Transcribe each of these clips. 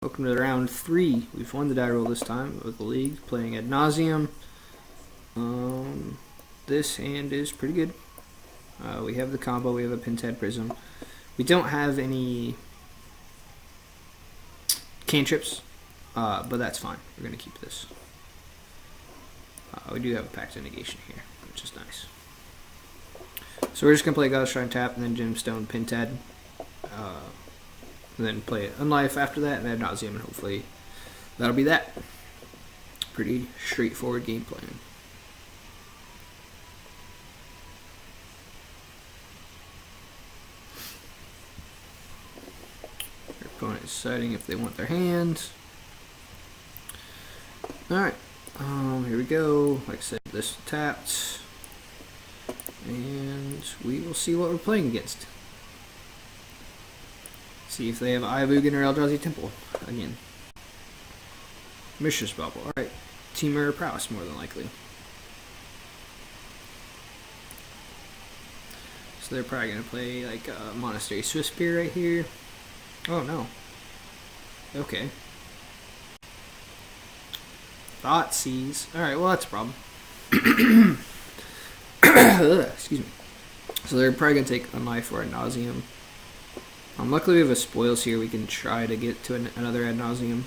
Welcome to round 3. We've won the die roll this time with the league, playing at Nauseam. This hand is pretty good. We have the combo, we have a Pinhead Prism. We don't have any cantrips, but that's fine. We're going to keep this. We do have a Pact of Negation here, which is nice. So we're just going to play God's Shrine tap, and then Gemstone Pinhead. And then play Unlife after that, and Ad Nauseam, and hopefully that'll be that. Pretty straightforward game plan. Your opponent is deciding if they want their hands. Alright, here we go. Like I said, this tapped. And we will see what we're playing against. See if they have Ivugan or Eldrazi Temple again. Mishra's Bubble. Alright. Temur or Prowess, more than likely. So they're probably going to play like a Monastery Swift Spear right here. Oh no. Okay. Thoughtseize. Alright, well that's a problem. Excuse me. So they're probably going to take Unlife or Ad Nauseam. Luckily we have a Spoils here. We can try to get to another Ad Nauseam.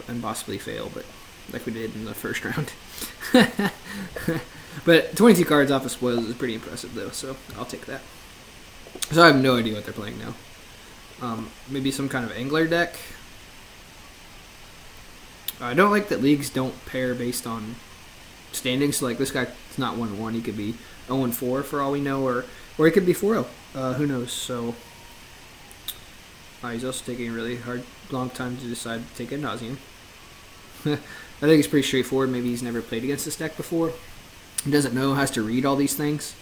And possibly fail, but like we did in the first round. But 22 cards off of Spoils is pretty impressive though, so I'll take that. So I have no idea what they're playing now. Maybe some kind of Angler deck. I don't like that leagues don't pair based on standings. So like this guy's not 1-1, he could be 0-4 for all we know, or he could be 4-0. Who knows? So he's also taking a really long time to decide to take Ad Nauseam. I think it's pretty straightforward. Maybe he's never played against this deck before. He doesn't know, has to read all these things.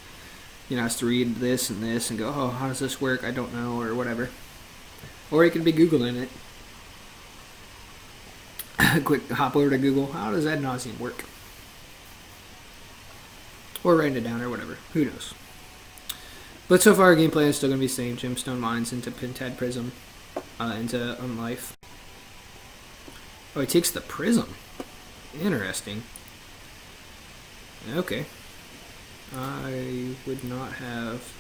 You know, has to read this and this and go, oh, how does this work? I don't know, or whatever. Or he could be Googling it. Quick hop over to Google. How does Ad Nauseam work? Or write it down or whatever. Who knows? But so far, our game plan is still going to be the same. Gemstone Mines into Pinhead Prism, into Unlife. Oh, he takes the Prism. Interesting. Okay. I would not have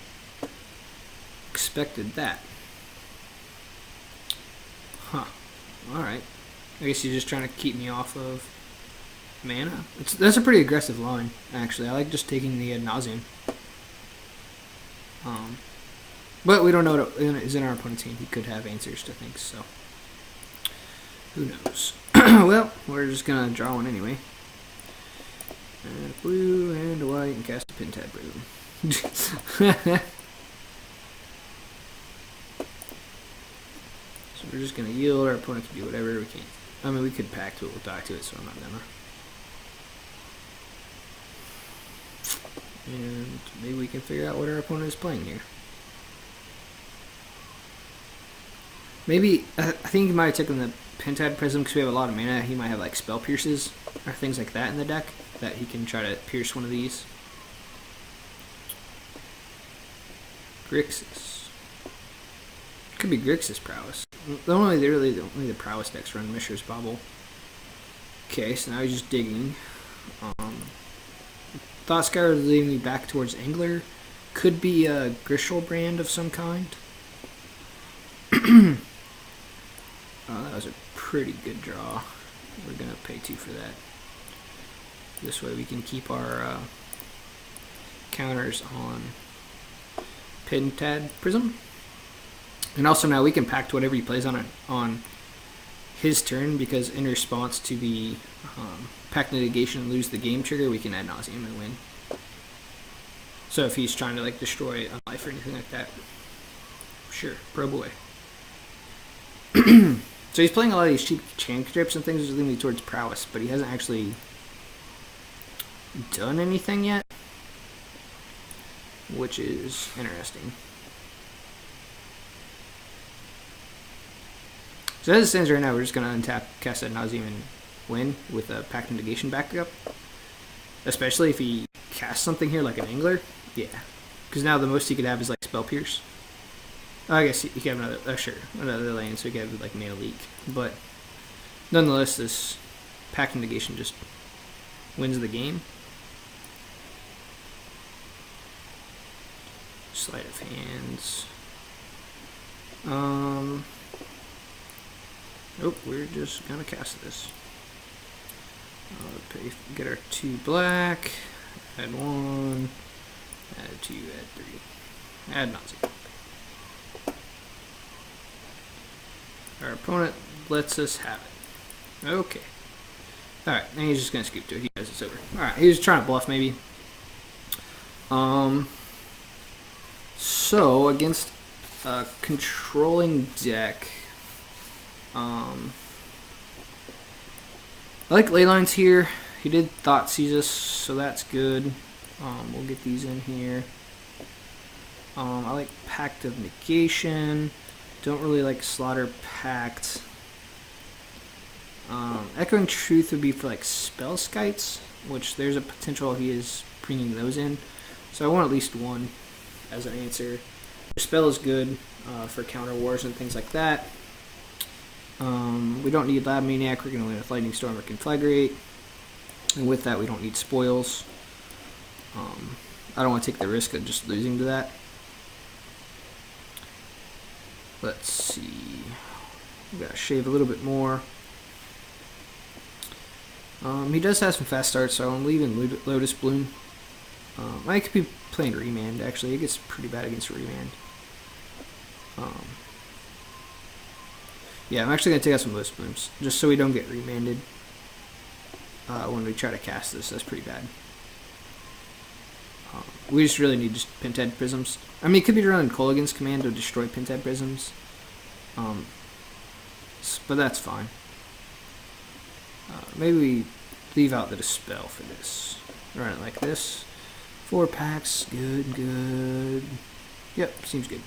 expected that. Huh. Alright. I guess he's just trying to keep me off of mana. That's a pretty aggressive line, actually. I like just taking the Ad Nauseam. But we don't know what is in our opponent's hand. He could have answers to things, so who knows. Well, we're just gonna draw one anyway. And a blue and a white and cast a Pinhead Prism. So we're just gonna yield. Our opponent can do whatever we can. I mean, we could pack to it, we'll die to it, so I'm not gonna. And maybe we can figure out what our opponent is playing here. Maybe, I think he might have taken the Pinhead Prism because we have a lot of mana. He might have like Spell Pierces or things like that in the deck that he can try to pierce one of these. Grixis. Could be Grixis Prowess. Only the Prowess decks run Mishra's Bauble. Okay, so now he's just digging. Thoughtscour is leading me back towards Angler. Could be a Grishol brand of some kind. That was a pretty good draw. We're going to pay 2 for that. This way we can keep our counters on Pinhead Prism. And also now we can pact whatever he plays on his turn, because in response to the Pact Negation and lose the game trigger, we can Ad Nauseam and win. So if he's trying to like destroy Unlife or anything like that, sure, pro boy. So he's playing a lot of these cheap cantrips and things, which is leading me towards Prowess, but he hasn't actually done anything yet, which is interesting. So as it stands right now, we're just going to untap, cast Ad Nauseam, and win with a Pact Negation backup. Especially if he casts something here like an Angler. Yeah. Because now the most he could have is like Spell Pierce. I guess you can have another, sure, another lane, so you can have like mana leak. But nonetheless, this pact negation just wins the game. Sleight of hands. Nope, we're just gonna cast this. Get our 2 black. Add 1. Add 2. Add 3. Add Nauseam. Our opponent lets us have it. Okay. Alright, and he's just gonna scoop to it. He knows it's over. Alright, he was trying to bluff maybe. So against a controlling deck, I like ley lines here. He did Thoughtseize us, so that's good. We'll get these in here. I like Pact of Negation. Don't really like Slaughter Pact. Echoing Truth would be for like spell skites, which there's a potential he is bringing those in. So I want at least one as an answer. The spell is good for counter wars and things like that. We don't need Lab Maniac. We're going to win with Lightning Storm or Conflagrate. And with that, we don't need spoils. I don't want to take the risk of just losing to that. Let's see. We got to shave a little bit more. He does have some fast starts, so I'm leaving Lotus Bloom. I could be playing Remand, actually. It gets pretty bad against Remand. Yeah, I'm actually going to take out some Lotus Blooms, just so we don't get remanded when we try to cast this. That's pretty bad. We just really need just Pentad Prisms. I mean, it could be running Kolaghan's Command to destroy Pentad Prisms. But that's fine. Maybe we leave out the Dispel for this. Run it like this. 4 packs. Good, good. Yep, seems good.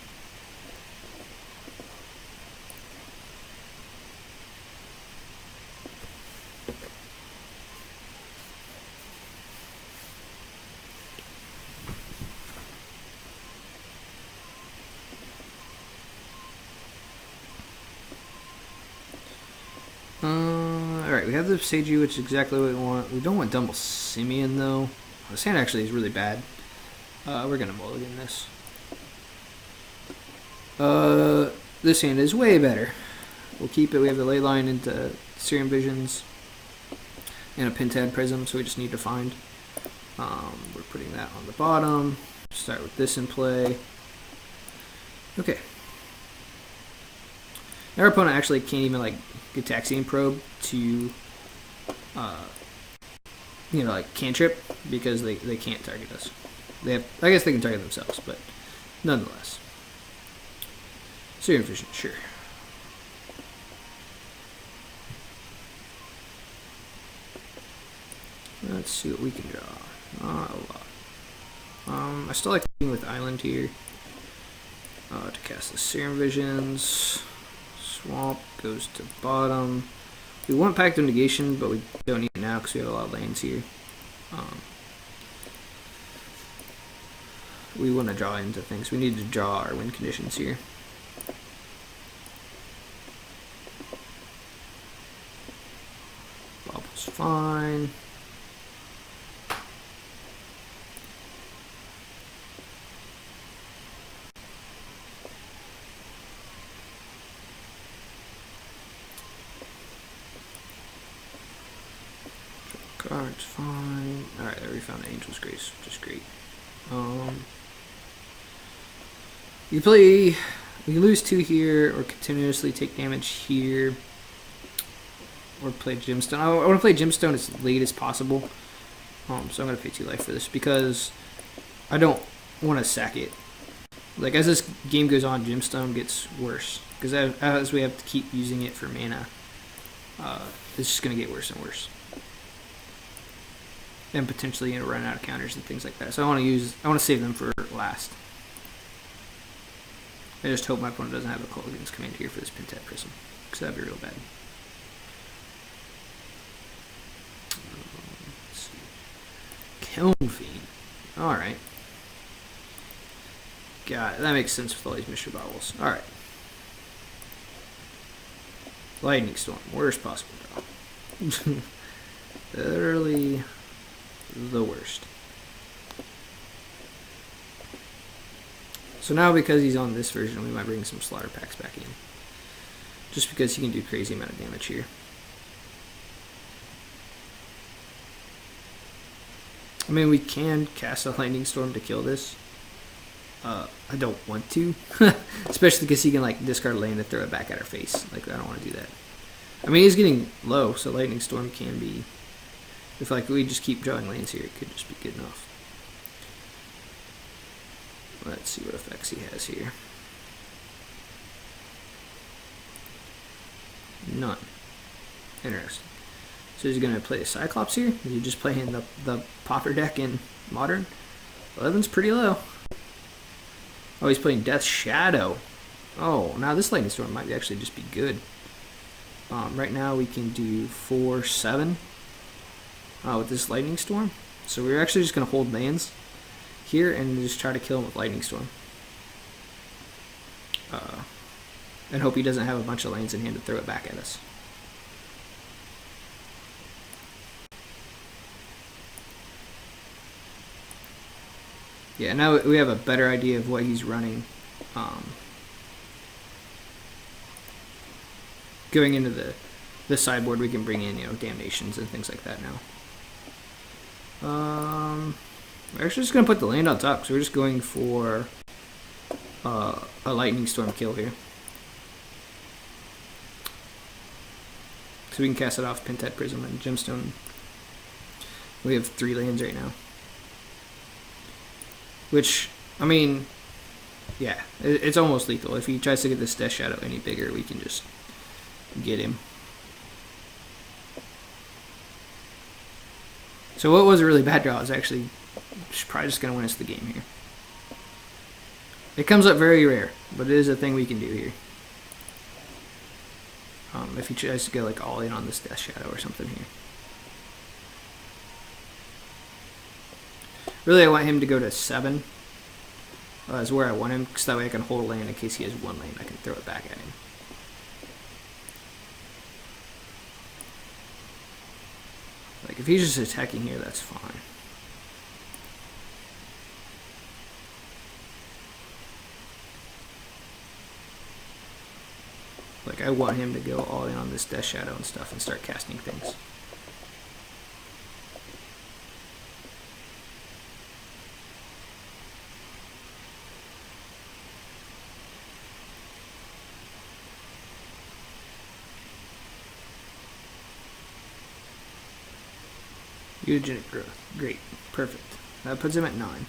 Alright, we have the Seiji, which is exactly what we want. We don't want Dumble Simeon, though. This hand actually is really bad. We're going to mulligan this. This hand is way better. We'll keep it. We have the Ley Line into Serum Visions and a Pentad Prism, so we just need to find. We're putting that on the bottom. Start with this in play. Okay. Our opponent actually can't even like Gitaxian Probe to like cantrip because they can't target us. They have, I guess they can target themselves, but nonetheless. Serum Vision, sure. Let's see what we can draw. Not a lot. I still like playing with Island here to cast the Serum Visions. Swamp goes to bottom. We want Pact of Negation, but we don't need it now because we have a lot of lands here. We want to draw into things. We need to draw our win conditions here. Bobble's fine. Card's fine. Alright, there we found Angel's Grace, which is great. You lose 2 here, or continuously take damage here, or play Gemstone. I want to play Gemstone as late as possible, so I'm going to pay 2 life for this, because I don't want to sack it. Like, as this game goes on, Gemstone gets worse, because as we have to keep using it for mana, it's just going to get worse and worse. And potentially run out of counters and things like that. So I want to save them for last. I just hope my opponent doesn't have a Kolaghan's Command here for this Pentad Prism, because that'd be real bad. Let's see. Kiln Fiend. Alright. Got it. That makes sense with all these mystery bottles. Alright. Lightning Storm. Worst possible draw. Literally the worst. So now because he's on this version, we might bring some slaughter packs back in. Just because he can do crazy amount of damage here. I mean, we can cast a Lightning Storm to kill this. I don't want to. Especially because he can like discard a land and throw it back at our face. Like, I don't want to do that. I mean, he's getting low, so Lightning Storm can be... If like we just keep drawing lands here, it could just be good enough. Let's see what effects he has here. None. Interesting. So he's going to play a Cyclops here? Is he just playing the Pauper deck in Modern? 11's pretty low. Oh, he's playing Death Shadow. Oh, now this Lightning Storm might actually just be good. Right now we can do 4-7 with this Lightning Storm. So we're actually just going to hold lands here and just try to kill him with Lightning Storm. And hope he doesn't have a bunch of lands in hand to throw it back at us. Yeah, now we have a better idea of what he's running. Going into the sideboard, we can bring in, you know, Damnations and things like that now. We're actually just going to put the land on top, so we're just going for a Lightning Storm kill here. So we can cast it off Pentet Prism and Gemstone. We have 3 lands right now. Which, I mean, yeah, it's almost lethal. If he tries to get this Death Shadow any bigger, we can just get him. So what was a really bad draw is actually probably just going to win us the game here. It comes up very rare, but it is a thing we can do here. If he tries to go like all in on this Death Shadow or something here. Really, I want him to go to 7. Is where I want him, because that way I can hold a land in case he has 1 land. I can throw it back at him. Like, if he's just attacking here, that's fine. Like, I want him to go all in on this Death Shadow and stuff and start casting things. Eugenic growth. Great. Perfect. That puts him at 9.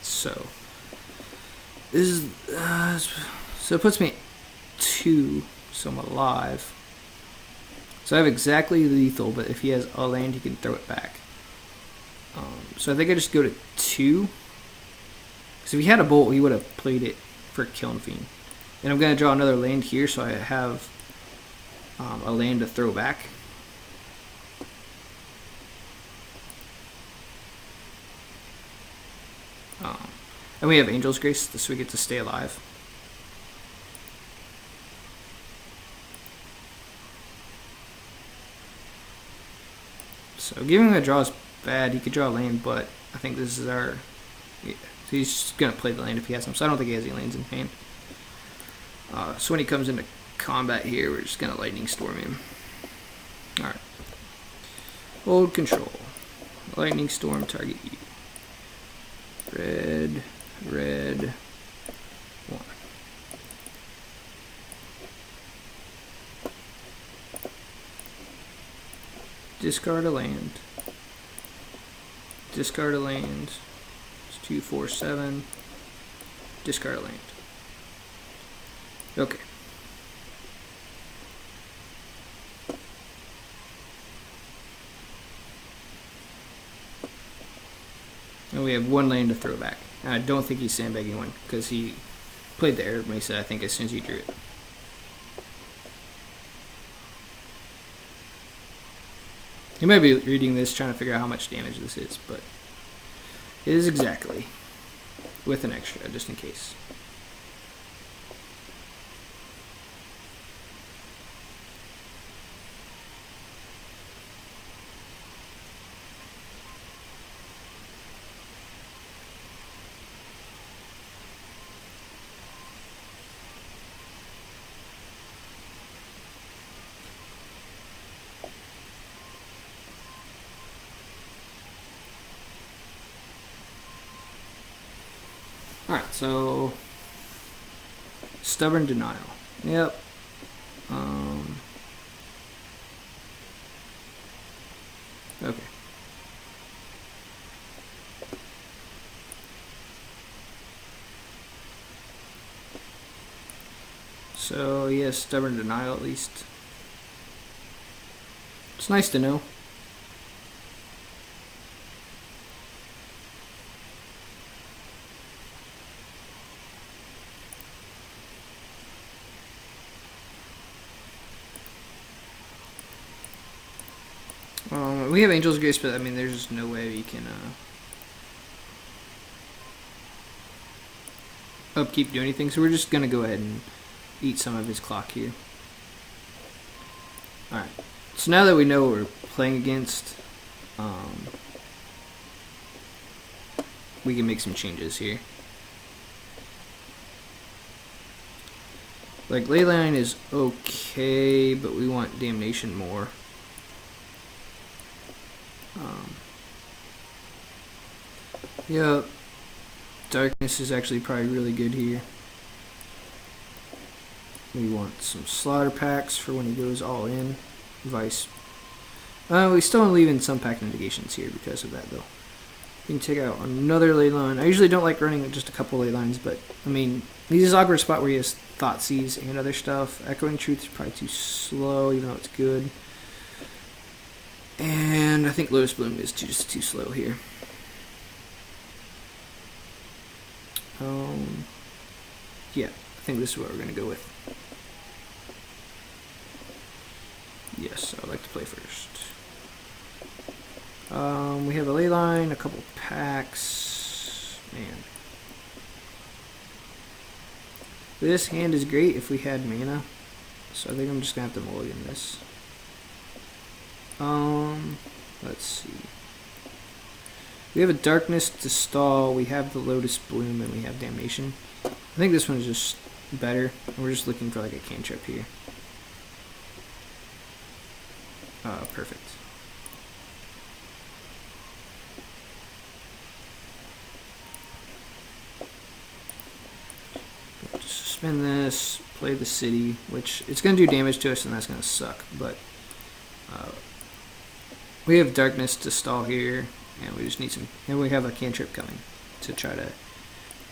So this is so it puts me at 2, so I'm alive. So I have exactly lethal, but if he has a land, he can throw it back. So I think I just go to 2. Because if he had a bolt, he would have played it for Kiln Fiend. And I'm going to draw another land here, so I have a land to throw back. And we have Angel's Grace, so we get to stay alive. So giving him a draw is bad. He could draw a land, but I think this is our... Yeah. So he's just going to play the land if he has them. So I don't think he has any lands in hand. So when he comes into combat here, we're just going to Lightning Storm him. Alright. Hold control. Lightning Storm, target you. Red, red, 1. Discard a land. Discard a land. 2, 4, 7. Discard a land. Okay. And we have 1 land to throw back. And I don't think he's sandbagging 1 because he played the Arab Mesa, I think, as soon as he drew it. You might be reading this trying to figure out how much damage this is, but it is exactly with an extra, just in case. Alright, so Stubborn Denial. Yep. Okay. So, yes, Stubborn Denial at least. It's nice to know. We have Angel's Grace, but I mean, there's just no way we can upkeep do anything, so we're just gonna go ahead and eat some of his clock here. Alright, so now that we know what we're playing against, we can make some changes here. Like, Leyline is okay, but we want Damnation more. Yeah, Darkness is actually probably really good here. We want some Slaughter Packs for when he goes all in. Vice. We still want to leave in some pack negations here because of that, though. We can take out another Leyline. I usually don't like running just a couple Leylines, but, I mean, he's this awkward spot where he has Thoughtseize and other stuff. Echoing Truth is probably too slow, even though it's good. And I think Lotus Bloom is just too slow here. Yeah, I think this is what we're going to go with. Yes, I'd like to play first. We have a Leyline, a couple packs. Man. This hand is great if we had mana. So I think I'm just going to have to mulligan this. Let's see. We have a Darkness to stall, we have the Lotus Bloom, and we have Damnation. I think this one is just better. We're just looking for like a cantrip here. Perfect. Just suspend this, play the city, which it's going to do damage to us and that's going to suck, but we have Darkness to stall here, and we just need some, and we have a cantrip coming to try to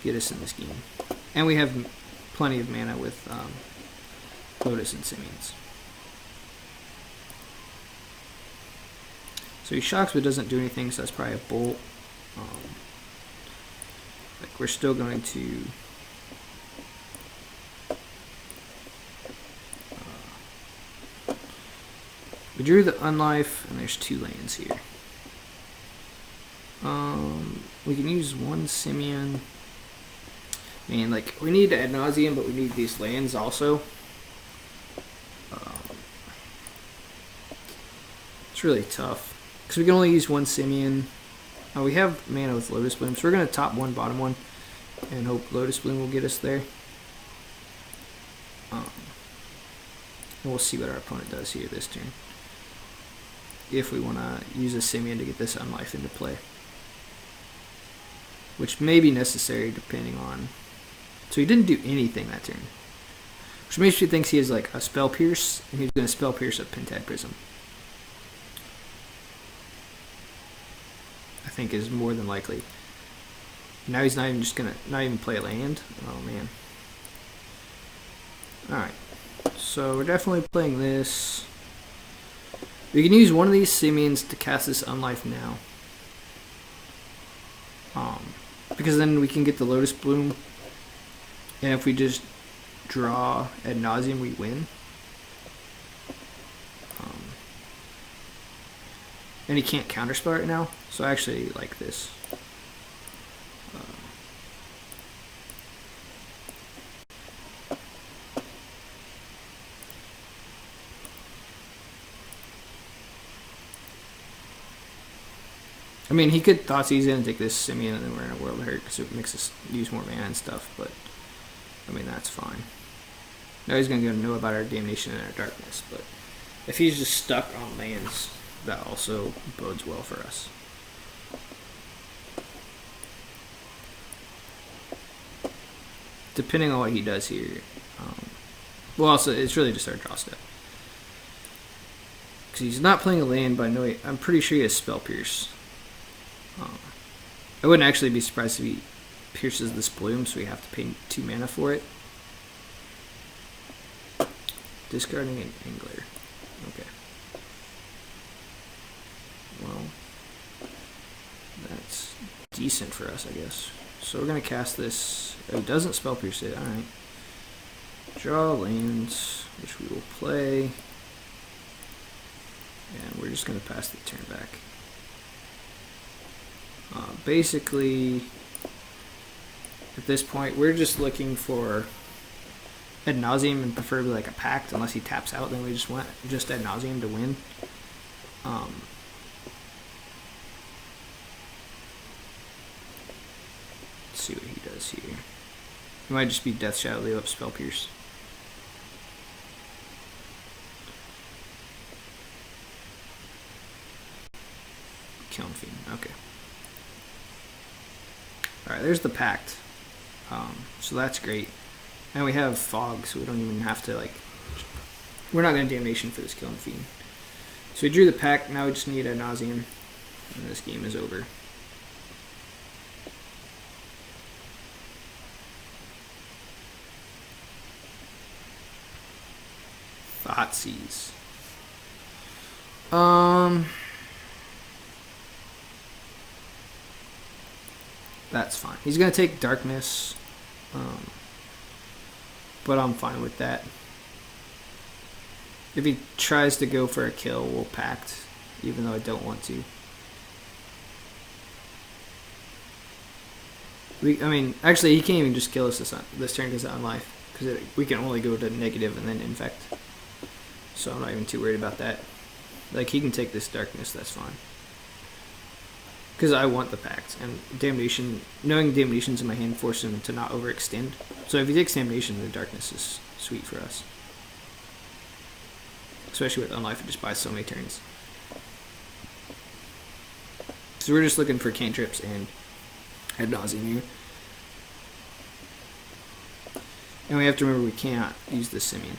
get us in this game. And we have plenty of mana with Lotus and Simians. So he shocks but doesn't do anything, so that's probably a bolt. Like we're still going to we drew the Unlife, and there's 2 lands here. We can use 1 Simian. Man, like, we need ad nauseam, but we need these lands also. It's really tough. Because we can only use 1 Simian. We have mana with Lotus Bloom, so we're going to top 1, bottom 1, and hope Lotus Bloom will get us there. And we'll see what our opponent does here this turn. If we want to use a Simian to get this Unlife into play. Which may be necessary depending on... So he didn't do anything that turn. Which makes me think he has like a Spell Pierce, and he's going to Spell Pierce a Pentad Prism. I think is more than likely. Now he's not even just going to not even play a land. Oh man. Alright. So we're definitely playing this. We can use one of these Simians to cast this Unlife now. Because then we can get the Lotus Bloom. And if we just draw ad nauseam, we win. And he can't counterspell right now, so I actually like this. I mean, he could Thoughtseize in and take this Simian, and then we're in a World of Hurt because it makes us use more mana and stuff, but I mean, that's fine. Now he's going to know about our Damnation and our Darkness, but if he's just stuck on lands, that also bodes well for us. Depending on what he does here. Well, also, it's really just our draw step. Because he's not playing a land, but I know I'm pretty sure he has Spell Pierce. I wouldn't actually be surprised if he pierces this bloom, so we have to pay 2 mana for it. Discarding an Angler. Okay. Well, that's decent for us, I guess. So we're going to cast this. Oh, it doesn't Spell Pierce it. Alright. Draw lands, which we will play. And we're just going to pass the turn back. Basically, at this point, we're just looking for ad nauseam and preferably like a pact. Unless he taps out, then we just want just ad nauseam to win. Let's see what he does here. It might just be Death Shadow, Leo up, Spell Pierce. Kiln Fiend. Okay. Alright, there's the pact. So that's great. And we have fog, so we don't even have to, like... We're not going to Damnation for this Kiln Fiend. So we drew the pact, now we just need ad nauseam, and this game is over. Thoughtseize. That's fine. He's going to take Darkness, but I'm fine with that. If he tries to go for a kill, we'll Pact, even though I don't want to. I mean, actually, he can't even just kill us this turn because of Unlife, because we can only go to negative and then Infect. So I'm not even too worried about that. Like, he can take this Darkness, that's fine. Because I want the Pact, and Damnation, knowing Damnation's in my hand forces him to not overextend. So if he takes Damnation, the Darkness is sweet for us. Especially with Unlife, it just buys so many turns. So we're just looking for cantrips and ad nauseam here. And we have to remember we cannot use the Simian.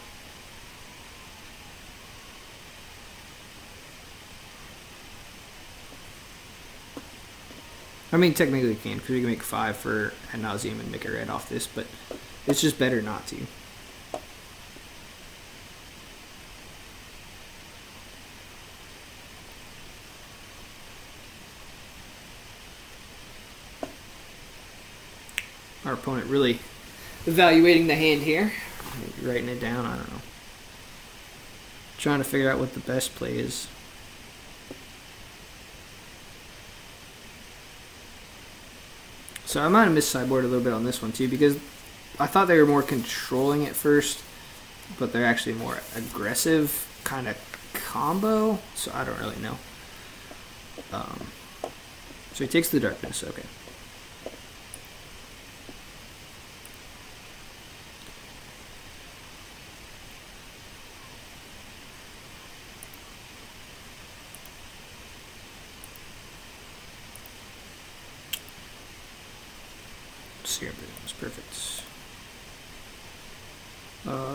I mean, technically we can, because we can make 5 for ad nauseam and make a red off this, but it's just better not to. Our opponent really evaluating the hand here. Maybe writing it down, I don't know. Trying to figure out what the best play is. So I might have missed sideboard a little bit on this one too, because I thought they were more controlling at first, but they're actually more aggressive kind of combo, so I don't really know. So he takes the Darkness, okay. Serum is perfect.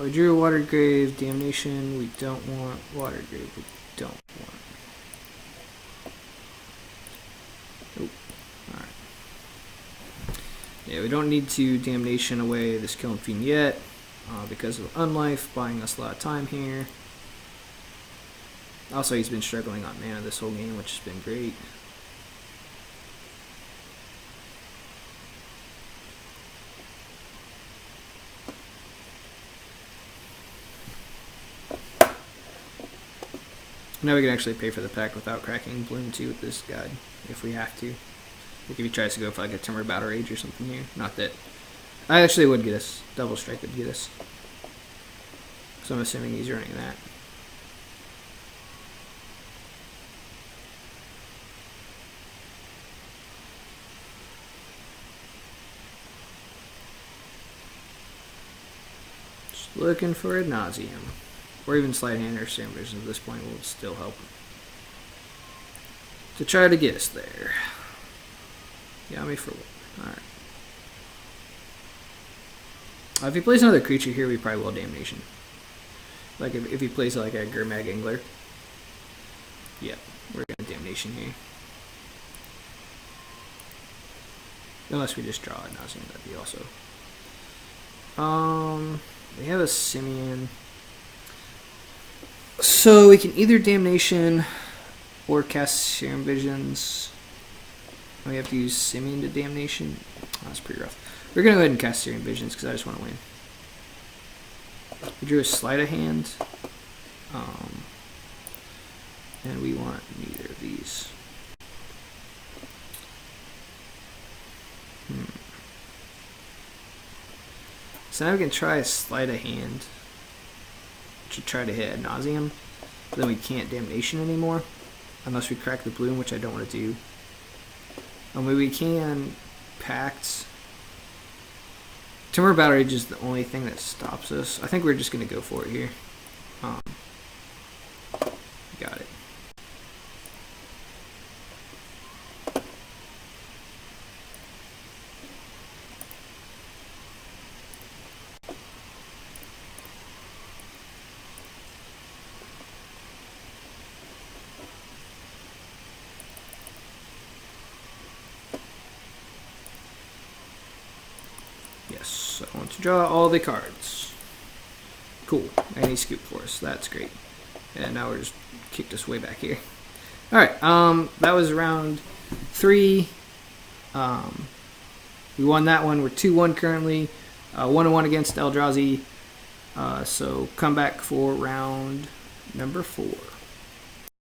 We drew a Watered Grave, Damnation, we don't want. Watered Grave, we don't want. Nope. Alright. Yeah, we don't need to Damnation away this Kiln Fiend yet, because of Unlife, buying us a lot of time here. Also, he's been struggling on mana this whole game, which has been great. Now we can actually pay for the pack without cracking Bloom 2 with this guide, if we have to. Like if he tries to go for like a Timber Battle Rage or something here. Not that... I actually would get us. Double Strike would get us. So I'm assuming he's running that. Just looking for a Nauseam. Or even Sleight Hand or Serum Vision at this point will still help. To try to get us there. Yummy for one. Alright. If he plays another creature here, we probably will Damnation. Like if he plays like a Gurmag Angler. Yep, we're gonna Damnation here. Unless we just draw a Nauseam, that'd be also. We have a Simian. So we can either Damnation or cast Serum Visions. We have to use Simian to Damnation. Oh, that's pretty rough. We're going to go ahead and cast Serum Visions because I just want to win. We drew a Sleight of Hand. And we want neither of these. So now we can try a Sleight of Hand to try to hit a Nauseam. But then we can't Damnation anymore. Unless we crack the Bloom, which I don't want to do. Maybe we can Pact. Timber Battle Rage is the only thing that stops us. I think we're just going to go for it here. Got it. Yes, I want to draw all the cards. Cool, and he scooped for us. That's great. And now we're just kicked us way back here. Alright, that was round 3. We won that one. We're 2-1 currently. 1-1 against Eldrazi. So come back for round number 4.